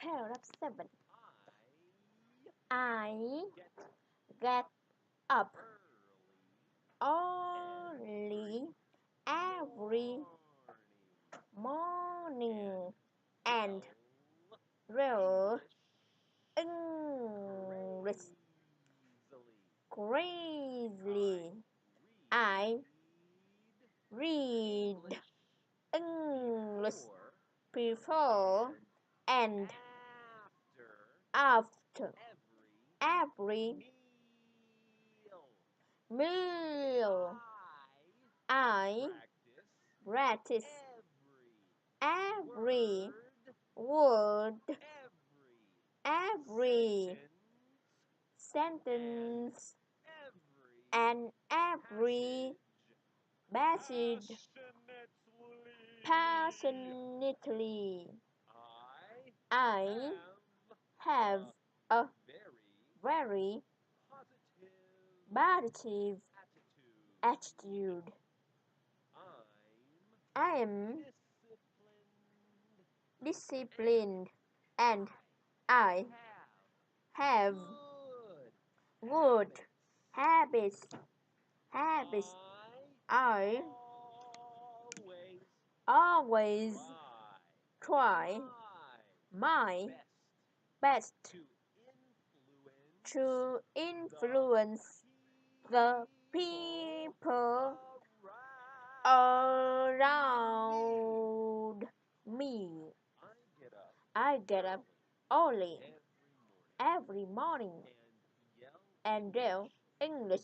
Paragraph 7. I get up early every morning and read English crazily. I read English before and after every meal. I practice every word, every sentence, and every passage passionately. I have a very positive attitude. I am disciplined and I have good habits. I always try my best to influence the people around me. I get up early every morning and do English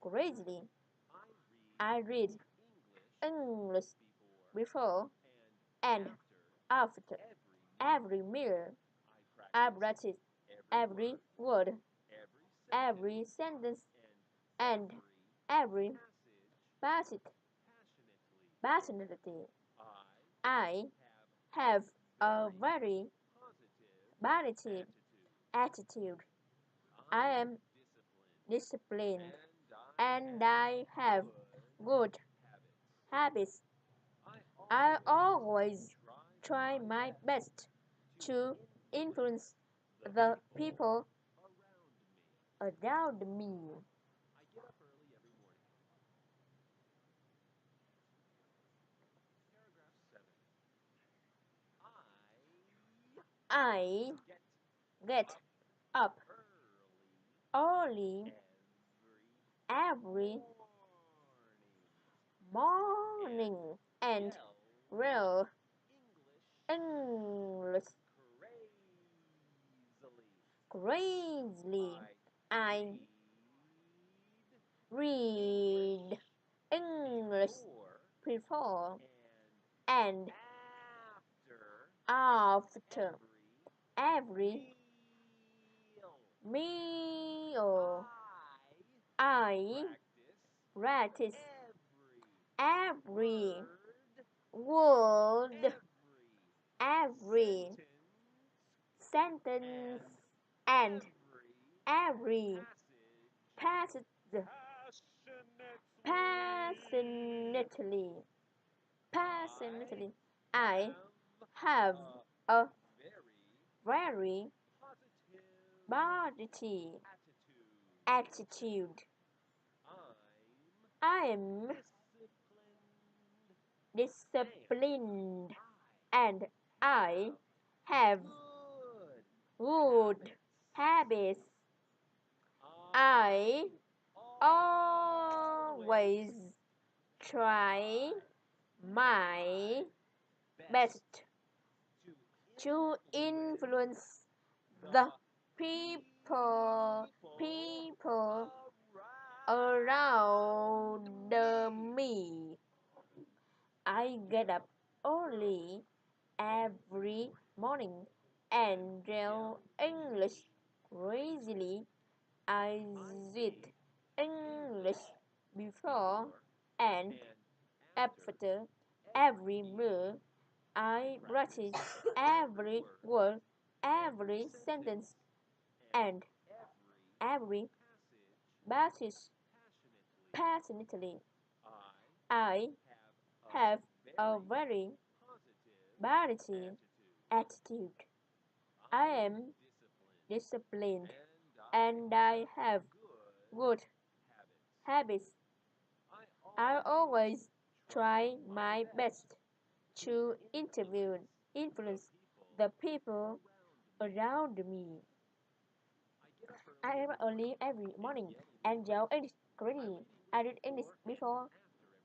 crazily. I read English before and after every meal. I practice every word, every sentence, and every passage passionately. I have a very positive attitude. I am disciplined and I have good habits. I always try my best to influence the people around me. I get up early every morning and read English crazily. I read English before and after every meal. I practice every word, every sentence, and every passage passionately. Passionately. I have a very positive attitude. I am disciplined and I have good habits. I always try my best to influence the people around me. I get up early every morning and read English crazily. I read English before and after every meal. I practice every word, every sentence, and every passage passionately. I have a very positive attitude. I am disciplined and I have good habits. I always try my best to influence the people around me. I am early every morning and go English correctly. I read English before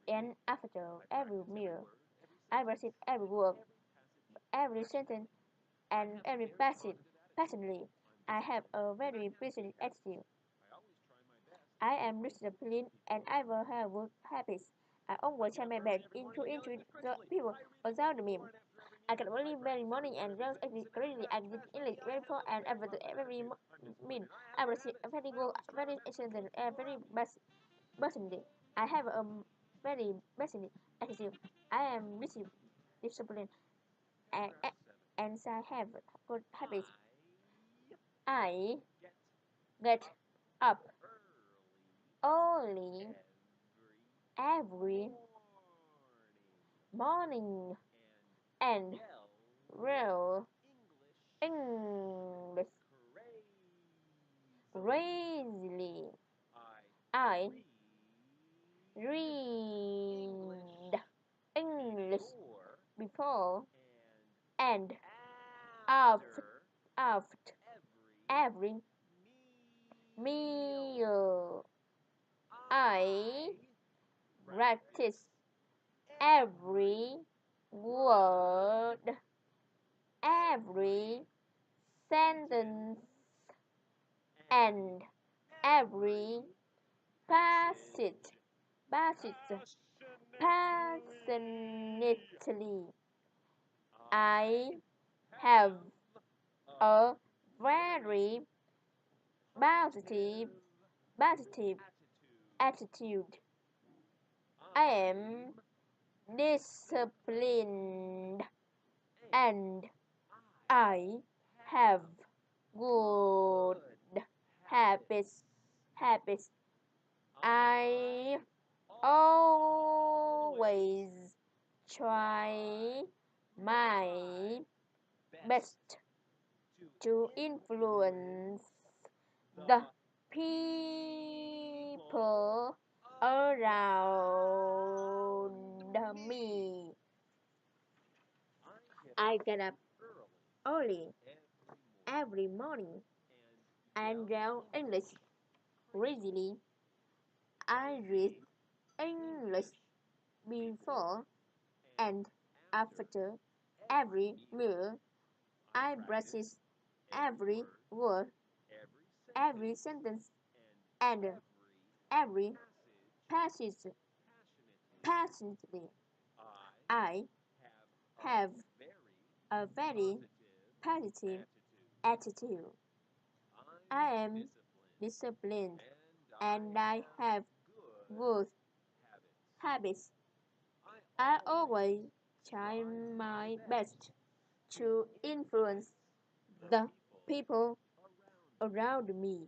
and after every meal. I recite every word, every sentence, and every passage passionately. I have a very positive attitude. I am disciplined and I will have good habits. I always try my best into the people around me. I can only very morning and runs every correctly. I did English very poor and every mean. I receive a very good, very excellent, and very best personally. I have a very basic attitude. I am disciplined and, and I have good habits. I get up early every morning and real English crazily. I read English before and after, after every meal. I practice every word, every sentence, and every passage, passage passionately. I have a very positive, positive attitude. I am disciplined and I have good habits. Habits. I always try my best to influence the people around me. I get up early every morning and learn English readily. I read English before and after every meal. I practice every word, every sentence, and every passage passionately. I have a very positive attitude. I am disciplined and I have good habits. I always try my best to influence the people around me.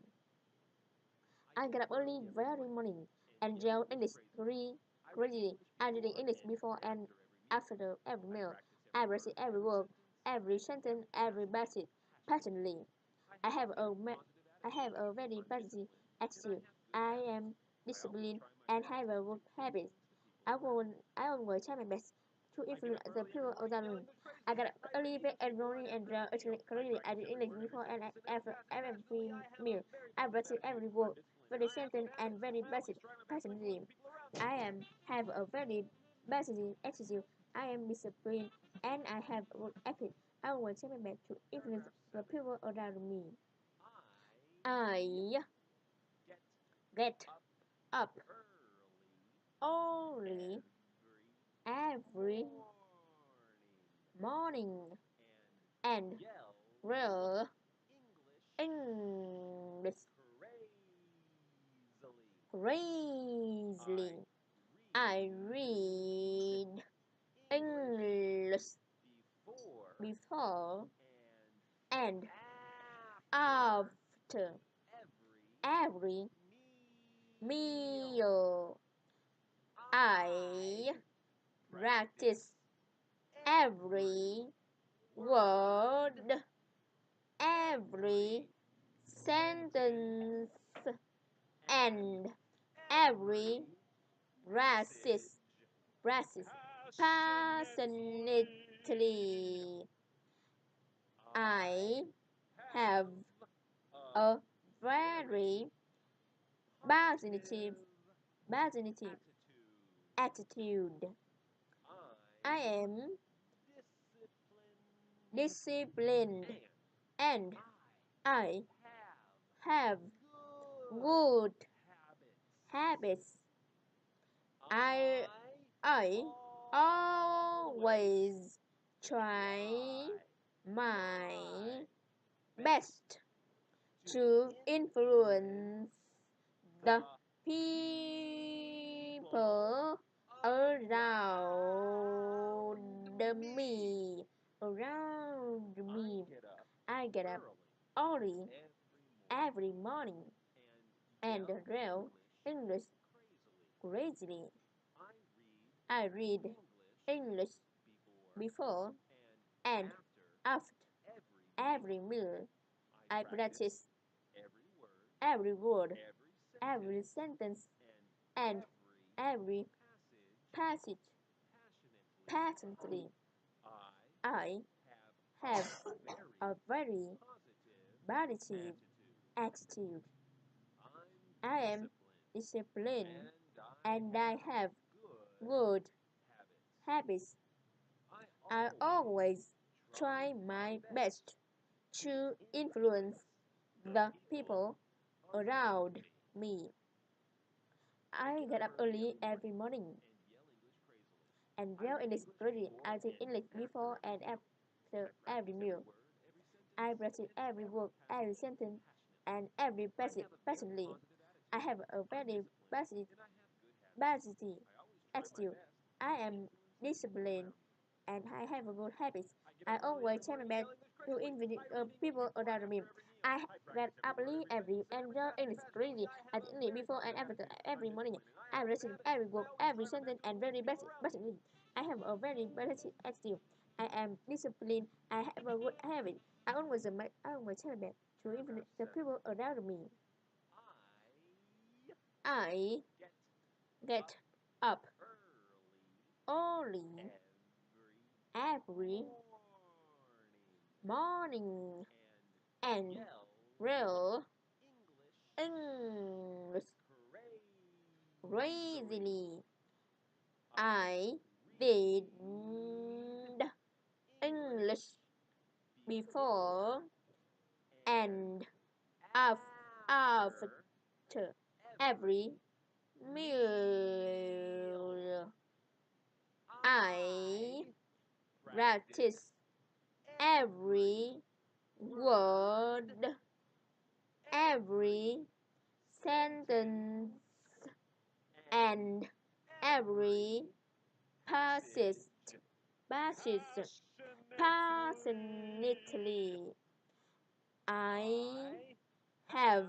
I get up early every morning and yell English readily. I read English before and after every meal. I recite every word, every sentence, every passage passionately. I have a I have a very positive attitude. I am disciplined and have a good habit. I always try my best to influence the people around me. I got up early and morning and actually currently I did English before and after every meal. I practice every word, very sentence and very basic passionately. I am have a very basic attitude. I am disciplined and I have a good ethic. I always try my best to influence the people around me. I get up early every morning and read English crazily. I read English before and after every meal. I practice every word, every sentence and every racist, racist passionately. I have a very positive attitude. I am disciplined and I have good habits. I I always try my best to influence the people around me. Around me. I get up early every morning and read English crazily. I read English before and after every meal. I practice every word, every sentence, and every passage passionately. I have a very positive attitude. I am disciplined and I have good habits. I always try my best to influence the people around me. I get up early every morning and read English clearly. I take English before and after every meal. I practice every word, every sentence, and every passage passionately. I have a very positive attitude. I am disciplined and I have a good habits. I always try my best to influence people around me. I get up early every and read English clearly. I take English before and after every morning. I receive every word, every sentence, and very passionately. I have a very positive attitude. I am disciplined. I have a good habit. I always try my best to influence the people around me. I get up early every morning and read English crazily. I did English before and after every meal. I practice every word, every sentence, and every passage, passage passionately. I have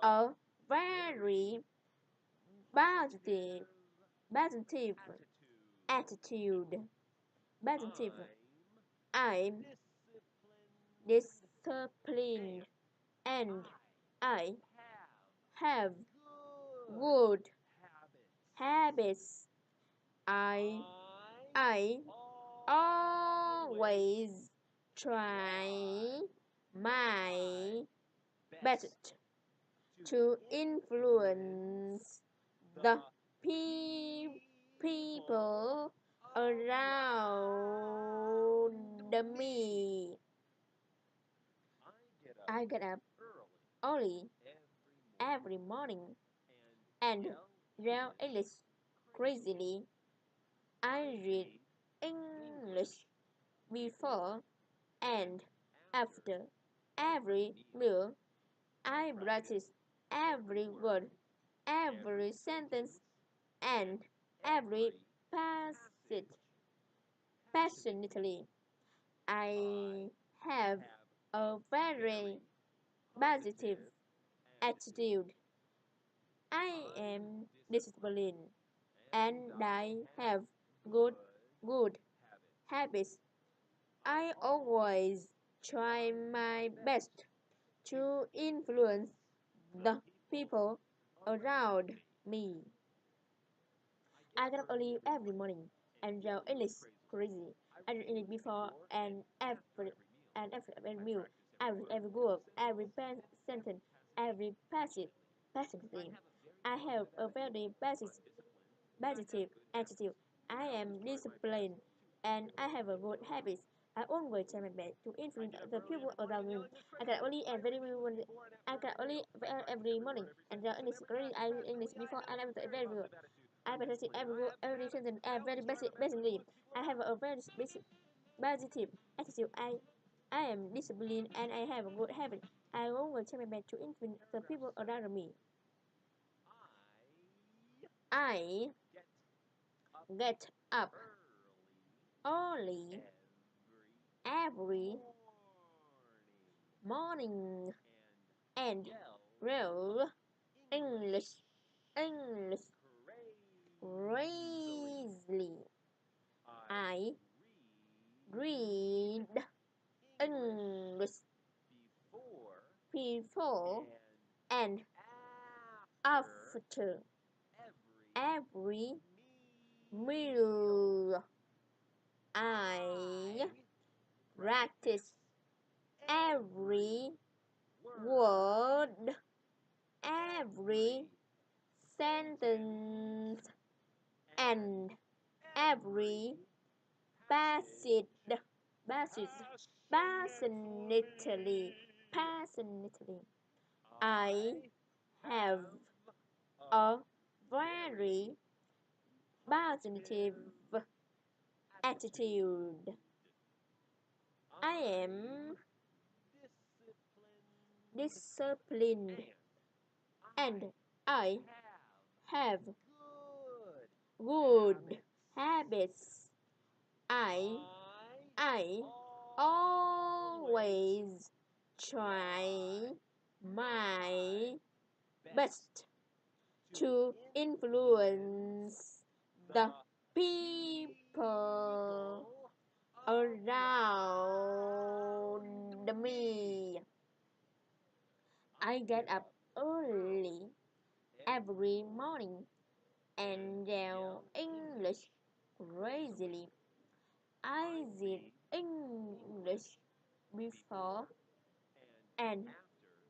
a very positive, positive attitude. Positive. I'm disciplined and I have good habits. I I always try my best to influence the people around me. I get up early every morning and read English crazily. I read English before and after every meal. I practice every word, every sentence, and every passage passionately. I have a very positive attitude. I am disciplined and I have good good habits. I always try my best to influence the people around me. I get up early every morning and go English crazy. I read English before and after every meal. I read every word, every sentence, every passage thing. I have a very positive attitude. I am disciplined and I have a good habit. I always try my best to influence the people around me. I can only every morning and the English crazy. I read English before and after every word. I practice every sentence very basically. I have a very positive attitude. I am disciplined and I have a good habit. I always try my best to influence the people around me. I get up early every morning and read English crazily. I read English before and after every meal. I practice every word, every sentence, and every passage, passage, passionately. I have a very positive attitude. I am disciplined and I have good habits. I I always try my best to influence the people around me. I get up early every morning and yell English crazily. I read English before and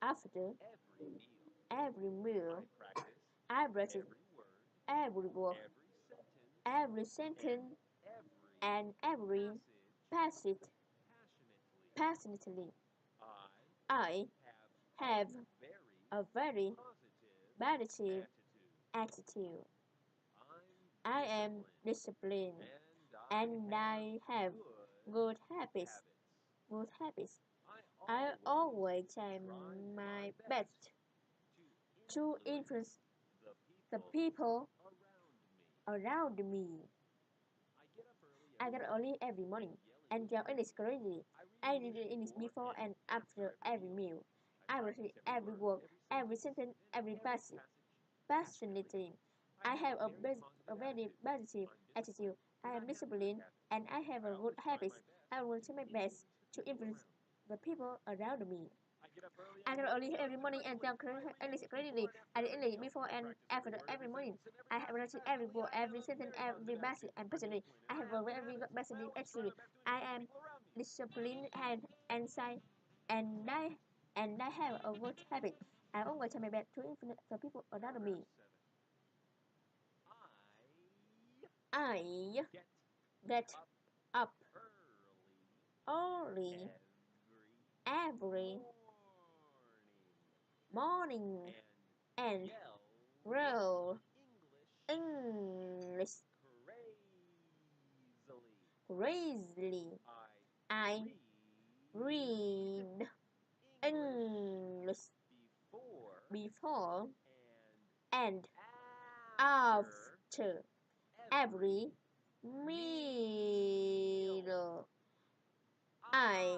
after every meal. I practice every word, every sentence, and every passage passionately. I have a very positive attitude. I am disciplined and I have good habits. Good habits. I always try my best to influence the people around me. I get early every morning and yell English correctly. I read English before and after every meal. I repeat every word, every sentence, every passage passionately. I have a very positive attitude. I am disciplined and I have a good habits. I will try my best to influence the people around me. I get early every morning and tell English credibly. I read English before and after every morning. I have written every word, every sentence, every passage, and personally, I have a very good positive attitude. I am disciplined and I and I have a good habit. I always try my best to influence the people around me. I get up early every morning and roll English crazily. I read English before and after every meal. I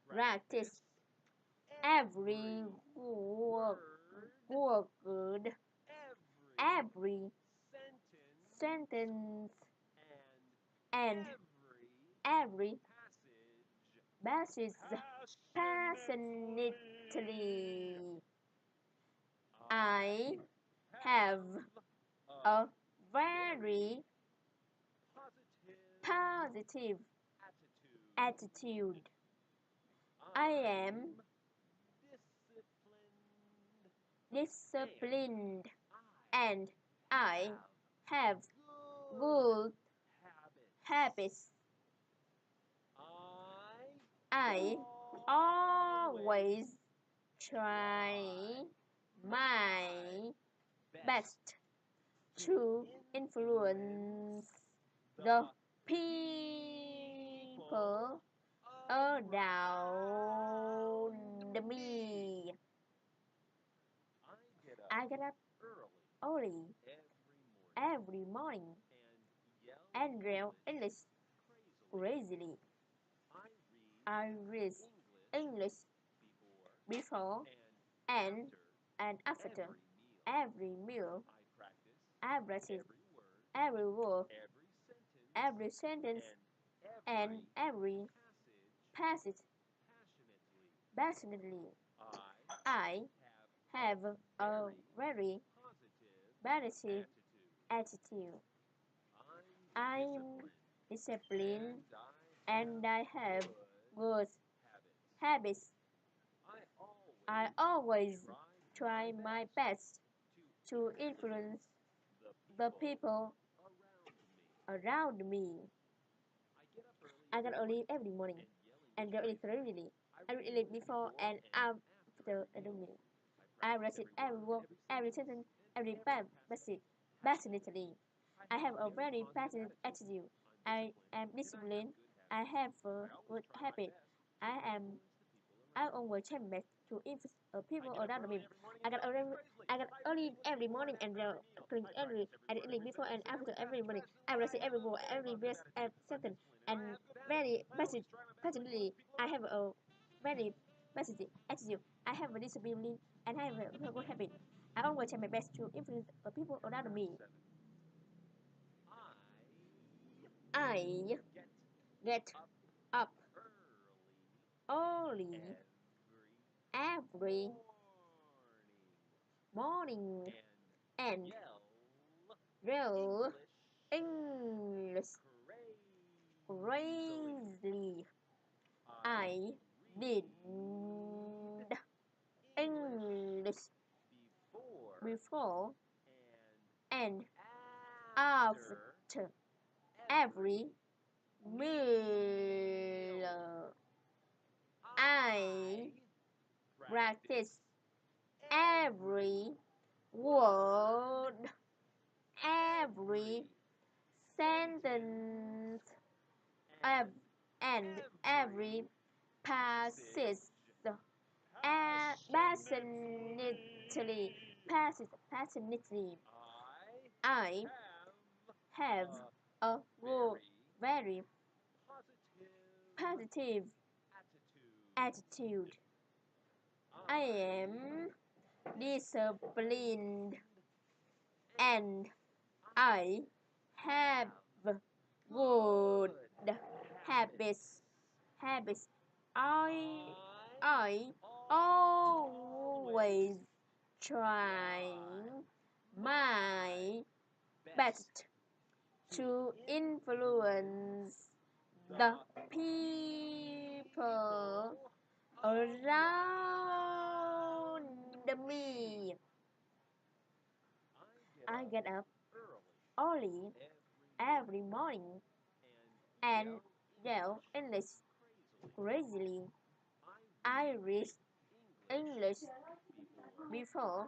practice every word, every sentence, and every basis passionately. I have a very positive attitude. I am disciplined and I have good habits. I always try my best to influence the people around me. I get up early every morning and yell English crazily. I read English before and after every meal. I practice every word, every sentence, and every passage passionately. I have a very positive attitude. I'm disciplined and I have good habits. I always try my best to influence the people around me. I get early every morning and go early. I read it before and after the meal. I recite every word, every sentence, every passage passionately. I have a very passionate attitude. I am disciplined. I have a good habit. I am I always champion to influence people around me. I get early, I get early every morning and clean every and early before and after every morning. I receive every word, every verse, every sentence, and very passionately. I have a very positive attitude. I have a discipline and I have a good habit. I always try my best to influence people around me. I get up early every morning and real English crazy. I did English before and after every meal. I practice every word, every sentence, and every passage passionately. I have a very positive attitude. I am disciplined and I have good habits. Habits. I always trying my best to influence the people around me. I get up early every morning and yell English crazily. I read English before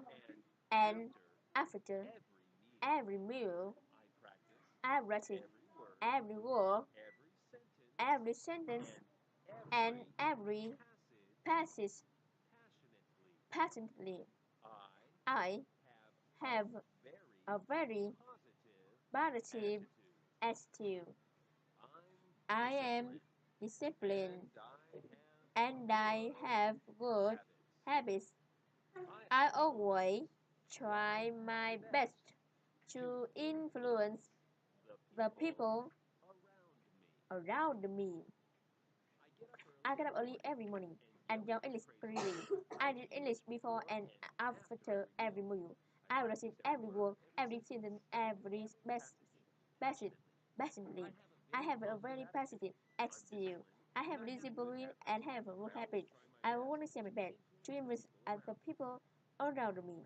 and after every meal. I practice every word, every sentence, and every passage passionately. I have a very positive attitude. I am disciplined and I have good habits. I always try my best to influence the people around me. I get up early every morning and learn English clearly. I read English before and after every meal. I receive every word, every sentence, every passage passionately. I have a very positive attitude. I have discipline and have a good habit. I want to share my best to impress other people around me.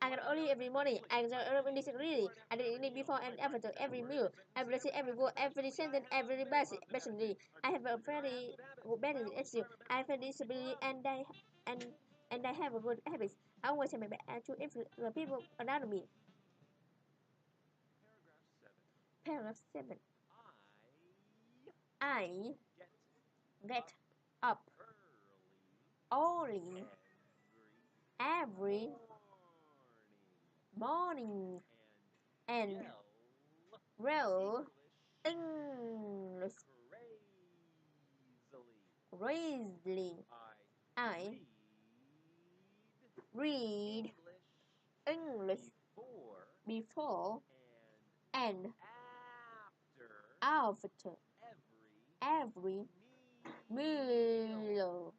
I get early every morning. I get up in this really. I did it before and after every meal. I receive every word, every sentence, every passionately. I have a very good balance attitude. I have a discipline and and I have a good habits. I want to share my best to influence the people around me. Paragraph 7. I get up early every morning and read English crazily. I read English before and after every meal.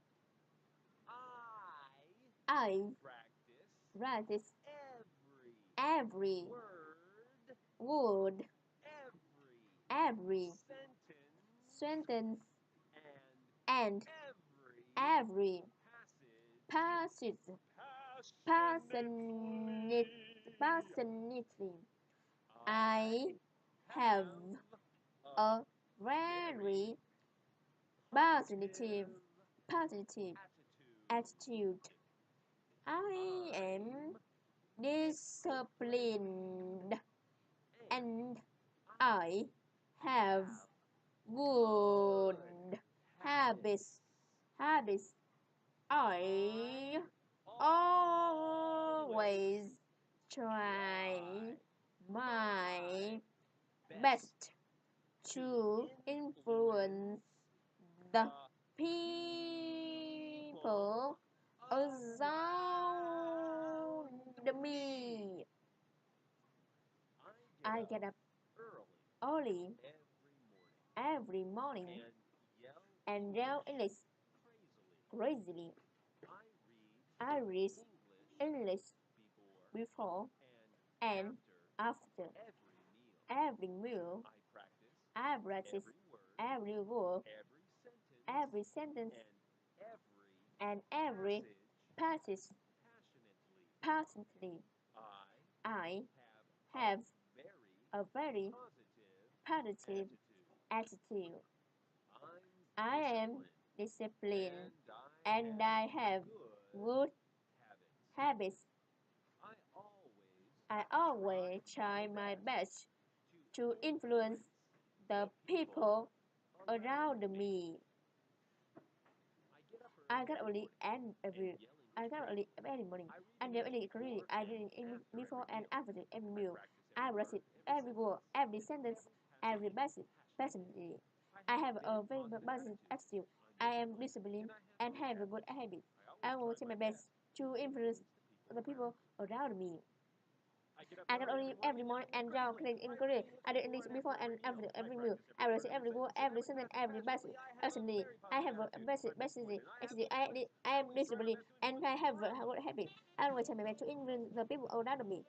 I practice every word, every sentence, and every passage passionately. I have a very positive attitude. I am disciplined and I have good habits. Habits. I always try my best to influence the people around me. I get up early every morning and yell English crazily. I read English before and after every meal. I practice every word, every sentence, and every passage passionately. I have a very positive attitude. I am disciplined and I have good habits. I always try my best to influence the people around me. I got early and every I got early every morning. And then any career I did it in before and after every meal. I receive every word, every sentence, every passionately. I have a very positive attitude. I am disciplined and have a good habit. I will try my best to influence the people around me. I can only every morning and now clean in Korea. I do this before and after every meal. I will see every word, every sentence, every basic. Personally, I have a basic. Actually, I am disciplined and I have a good habit. I will try my best to influence the people around me.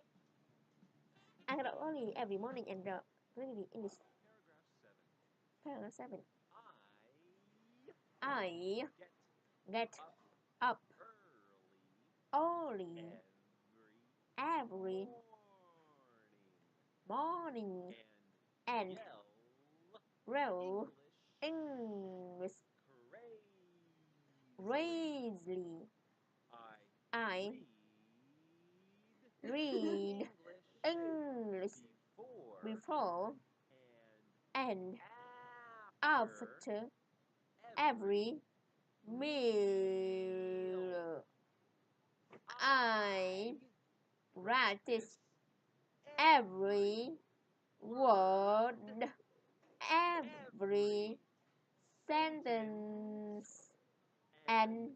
I can only every morning and clean in this paragraph 7. I get up early every morning and read English crazily. I read English before and after every meal. I practice every word, every sentence, and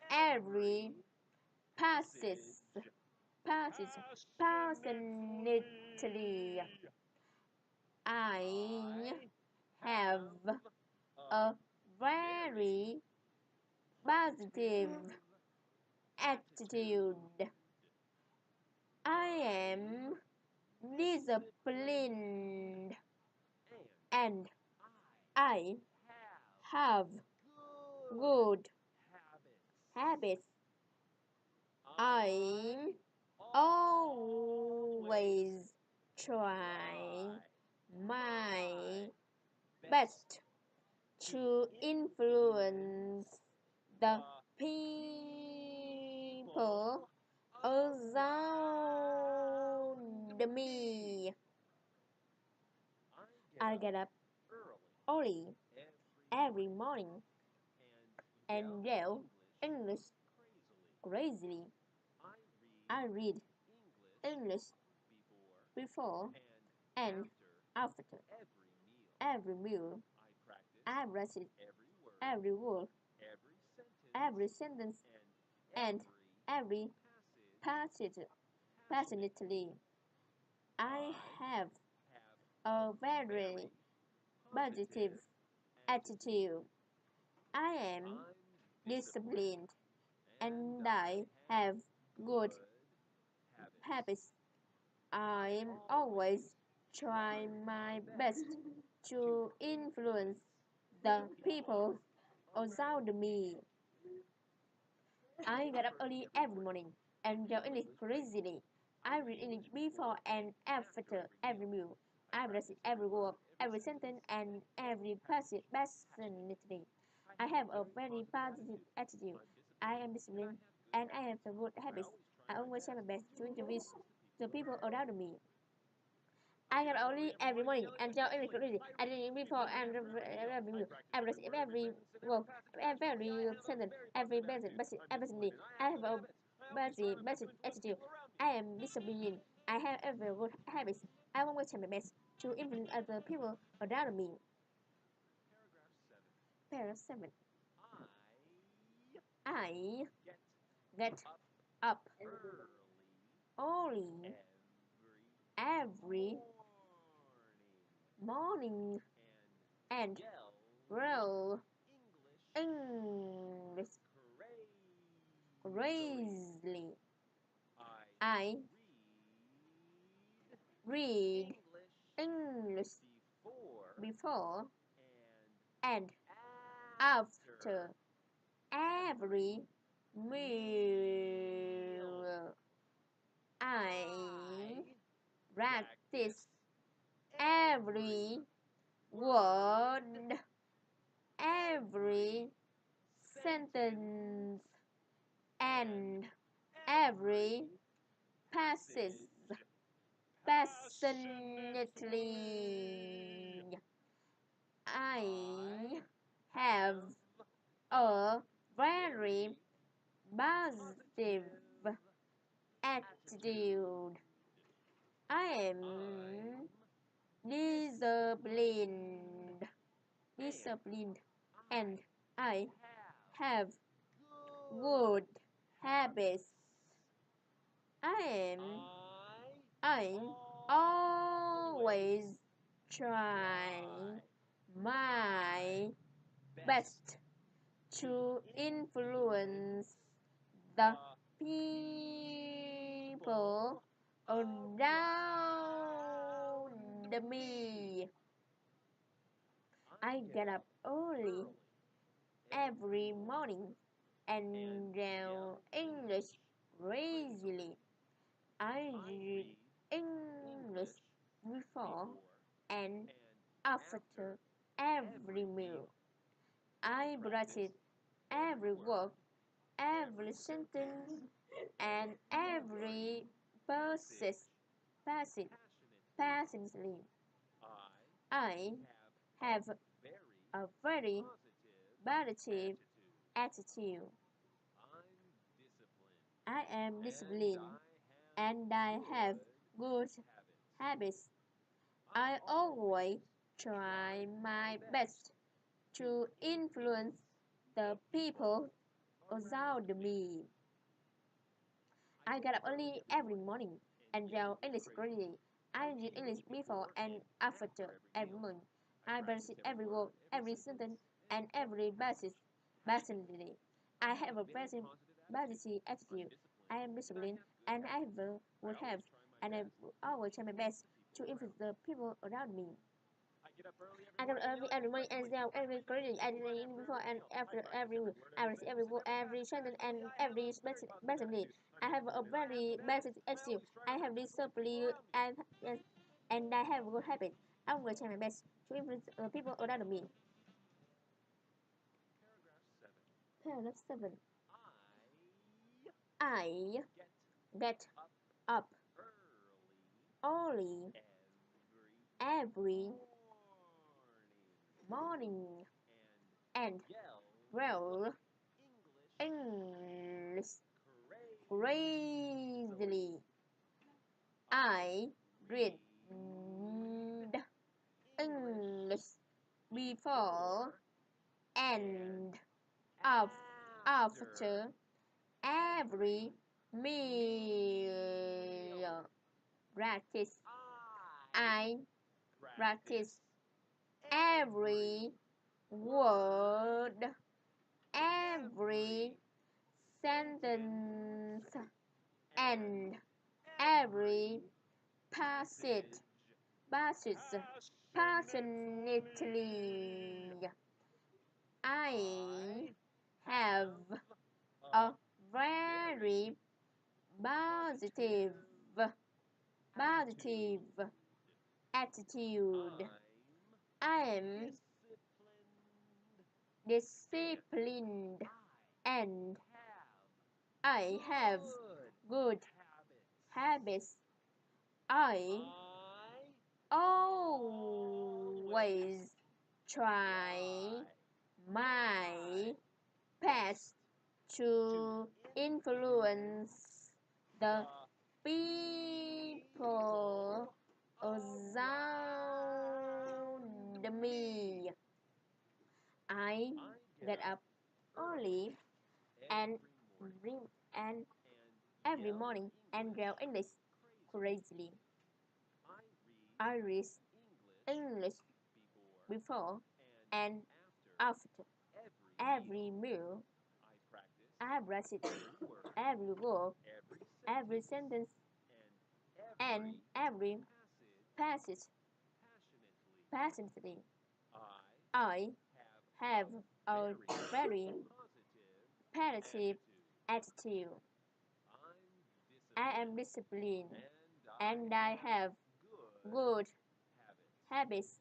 every passage passionately. I have a very positive attitude. I am disciplined and I have good habits. I always try my best to influence the people around me. I get up early every morning and yell English crazily. I read English before and after every meal. I practice every word, every sentence, and every passage passionately. I have a very positive attitude. I am disciplined and I have good habits. I am always trying my best to influence the people around me. I get up early every morning and go English crazily. I read English before and after every meal. I practice every word, every sentence, and every passage passionately. I have a very positive attitude. I am disciplined and I have some good habits. I always try my best to influence the people around me. I get only every morning until every crazy. I drink before and every meal. Every well, every sentence, every basic. I have a basic attitude. I am disciplined. I have every good habits. I always try my best to influence other people around me. Paragraph 7. I get up early every morning and roll English crazily. I read English before and after every meal. I practice every word, every sentence, and every passage passionately. I have a very positive attitude. I am disciplined, disciplined, and I have good habits. I am I always try my best to influence the people around me. I get up early every morning and learn English crazily. I read English before and after every meal. I practice every word, every sentence, and every passage passionately. I have a very positive attitude. I am disciplined and I have good habits. I always try my best to influence the people around me. I get up early every morning and learn English gradually. I read English before and after every morning. I practice every word, every sentence, and every basis personally. I have a positive attitude. I am disciplined and I will have and I will always try my best to influence the people around me. I get up early every morning and down every corridor, every before and after every meal. I receive every word, every sentence, and every basically. I have a very basic attitude. I have discipline and I have good habits. I will try my best to influence people around me. Paragraph 7. I get up early every morning and well English crazily. I read English before and after every meal. Practice. I practice every word, every sentence, and every passage, passionately. I have a very positive, positive attitude. I am disciplined and I have good habits. I always try my best to influence the people around me. I get up early and read and every morning and yell English crazily. I read English before and after every meal. I brush it every word, every sentence, and every passage passionately. I have a very positive attitude. I am disciplined and I have good habits.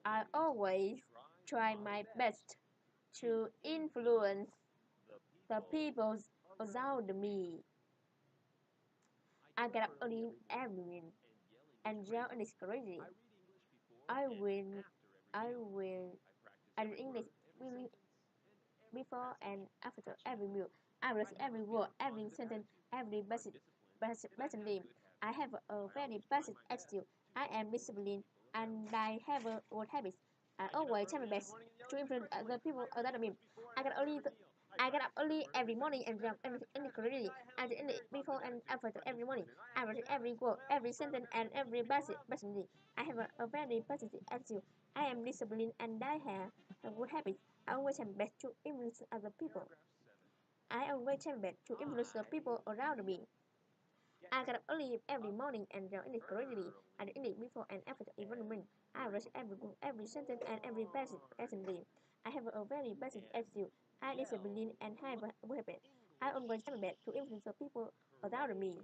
I always try my best to influence the people around me. I get up early every morning and yell and crazy. I will, I will, I read English really before and after every meal. I read every word, every sentence, every basic name. I have a very basic attitude. I am disciplined and I have a good habits. I always try my best to influence the people around me. I get early. I get up early every morning and jump everything in the corridor. I do it before and after every morning. I read every word, every sentence, and every basic name. I have a very positive attitude. I am disciplined and I have a good habit. I always try my best to influence other people. I always try my best to influence the people around me. I get up early every morning and jump in the corridor. I do it before and after every morning. I read every book, every sentence, and every basic assembly. I have a very basic attitude. I discipline and have a habit. I always try my best to influence the people around me.